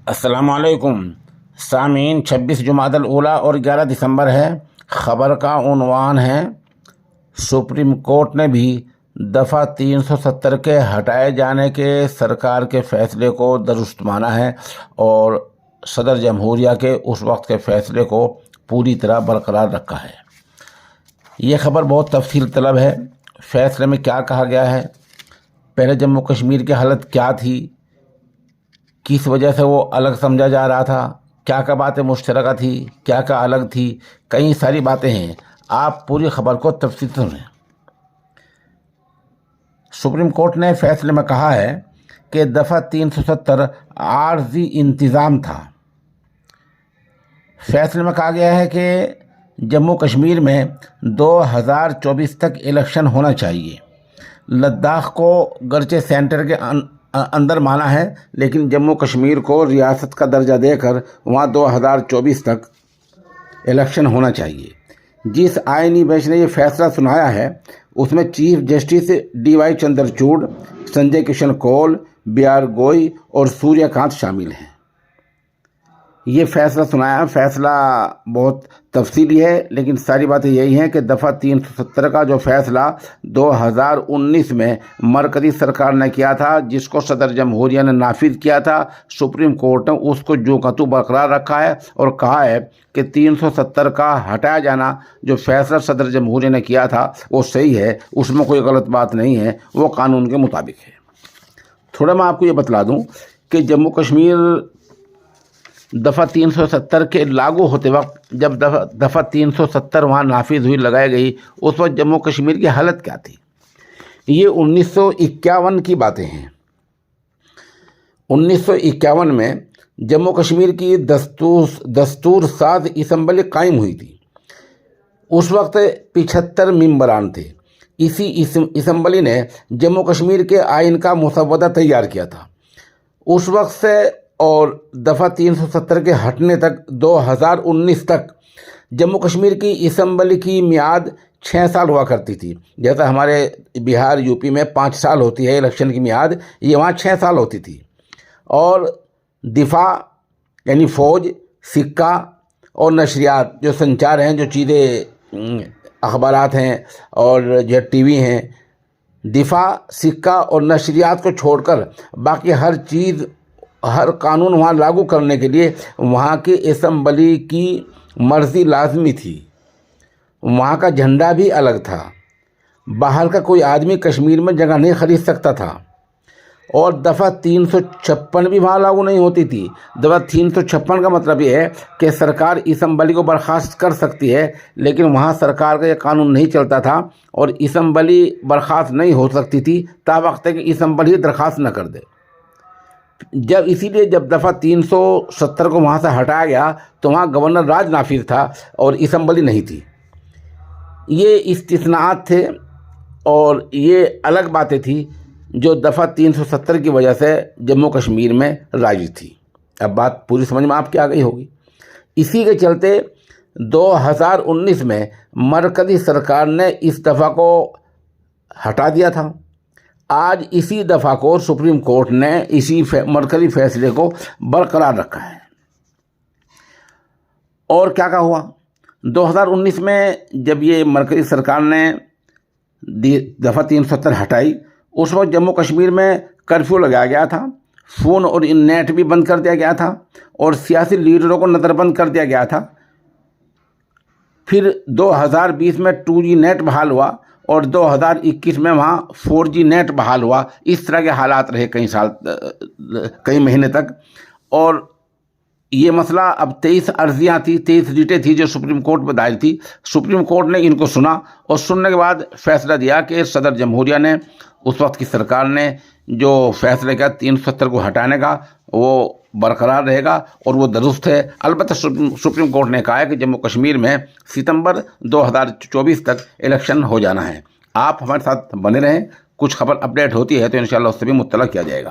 السلام علیکم سامعین، 26 جمادی الاولیٰ اور 11 دسمبر ہے۔ خبر کا عنوان ہے سپریم کورٹ نے بھی دفعہ 370 کے ہٹائے جانے کے سرکار کے فیصلے کو درست مانا ہے اور صدر جمہوریہ کے اس وقت کے فیصلے کو پوری طرح برقرار رکھا ہے۔ یہ خبر بہت تفصیل طلب ہے۔ فیصلے میں کیا کہا گیا ہے، پہلے جموں کشمیر کی حالت کیا تھی، کس وجہ سے وہ الگ سمجھا جا رہا تھا، کیا کیا باتیں مشترکہ تھی، کیا کیا الگ تھی، کئی ساری باتیں ہیں۔ آپ پوری خبر کو تفصیل سے سنیں۔ سپریم کورٹ نے فیصلے میں کہا ہے کہ دفعہ 370 عارضی انتظام تھا۔ فیصلے میں کہا گیا ہے کہ جموں کشمیر میں 2024 تک الیکشن ہونا چاہیے۔ لداخ کو گرچہ سینٹر کے اندر مانا ہے، لیکن جموں کشمیر کو ریاست کا درجہ دے کر وہاں 2024 تک الیکشن ہونا چاہیے۔ جس آئینی بینچ نے یہ فیصلہ سنایا ہے اس میں chief justice DY Chandrachud, Sanjay Kishan Kaul, BR Gavai اور سوریہ کانت شامل ہیں۔ یہ فیصلہ سنایا، فیصلہ بہت تفصیلی ہے، لیکن ساری باتیں یہی ہیں کہ دفعہ 370 کا جو فیصلہ 2019 میں مرکزی سرکار نے کیا تھا، جس کو صدر جمہوریہ نے نافذ کیا تھا، سپریم کورٹ نے اس کو جو کا تو برقرار رکھا ہے اور کہا ہے کہ 370 کا ہٹایا جانا جو فیصلہ صدر جمہوریہ نے کیا تھا وہ صحیح ہے، اس میں کوئی غلط بات نہیں ہے، وہ قانون کے مطابق ہے۔ تھوڑا میں آپ کو یہ بتلا دوں کہ جموں کشمیر دفعہ 370 کے لاگو ہوتے وقت، جب دفعہ 370 وہاں نافذ ہوئی، لگائی گئی، اس وقت جموں کشمیر کی حالت کیا تھی۔ یہ 1951 کی باتیں ہیں۔ 1951 میں جموں کشمیر کی دستور ساز اسمبلی قائم ہوئی تھی۔ اس وقت 75 ممبران تھے۔ اسی اسمبلی نے جموں کشمیر کے آئین کا مسودہ تیار کیا تھا۔ اس وقت سے اور دفعہ 370 کے ہٹنے تک 2019 تک جموں کشمیر کی اسمبلی کی میعاد 6 سال ہوا کرتی تھی۔ جیسا ہمارے بہار UP میں 5 سال ہوتی ہے الیکشن کی میعاد، یہ وہاں 6 سال ہوتی تھی۔ اور دفاع یعنی فوج، سکہ اور نشریات جو سنچار ہیں، جو چیزیں اخبارات ہیں اور جو TV ہیں، دفاع، سکہ اور نشریات کو چھوڑ کر باقی ہر چیز، ہر قانون وہاں لاگو کرنے کے لیے وہاں کی اسمبلی کی مرضی لازمی تھی۔ وہاں کا جھنڈا بھی الگ تھا۔ باہر کا کوئی آدمی کشمیر میں جگہ نہیں خرید سکتا تھا۔ اور دفعہ 356 بھی وہاں لاگو نہیں ہوتی تھی۔ دفعہ 356 کا مطلب یہ ہے کہ سرکار اسمبلی کو برخاست کر سکتی ہے، لیکن وہاں سرکار کا یہ قانون نہیں چلتا تھا اور اسمبلی برخاست نہیں ہو سکتی تھی تا وقت کہ اسمبلی درخواست نہ کر دے۔ اسی لیے جب دفعہ 370 کو وہاں سے ہٹایا گیا تو وہاں گورنر راج نافذ تھا اور اسمبلی نہیں تھی۔ یہ استثناءات تھے اور یہ الگ باتیں تھی جو دفعہ 370 کی وجہ سے جموں کشمیر میں رائج تھی۔ اب بات پوری سمجھ میں آپ کی آ گئی ہوگی۔ اسی کے چلتے 2019 میں مرکزی سرکار نے اس دفعہ کو ہٹا دیا تھا۔ آج اسی دفعہ کو سپریم کورٹ نے اسی مرکزی فیصلے کو برقرار رکھا ہے۔ اور کیا کہا ہوا 2019 میں جب یہ مرکزی سرکار نے دفعہ 370 ہٹائی، اس وقت جموں کشمیر میں کرفیو لگایا گیا تھا، فون اور نیٹ بھی بند کر دیا گیا تھا اور سیاسی لیڈروں کو نظر بند کر دیا گیا تھا۔ پھر 2020 میں 2G نیٹ بحال ہوا اور 2021 میں وہاں 4G نیٹ بحال ہوا۔ اس طرح کے حالات رہے کئی مہینے تک۔ اور یہ مسئلہ اب 23 عرضیاں تھی، 23 ریٹیں تھی جو سپریم کورٹ میں دائر تھی۔ سپریم کورٹ نے ان کو سنا اور سننے کے بعد فیصلہ دیا کہ صدر جمہوریہ نے، اس وقت کی سرکار نے جو فیصلہ کیا 370 کو ہٹانے کا، وہ برقرار رہے گا اور وہ درست ہے۔ البتہ سپریم کورٹ نے کہا ہے کہ جموں کشمیر میں ستمبر 2024 تک الیکشن ہو جانا ہے۔ آپ ہمارے ساتھ بنے رہیں، کچھ خبر اپڈیٹ ہوتی ہے تو انشاءاللہ اس سے بھی مطلع کیا جائے گا۔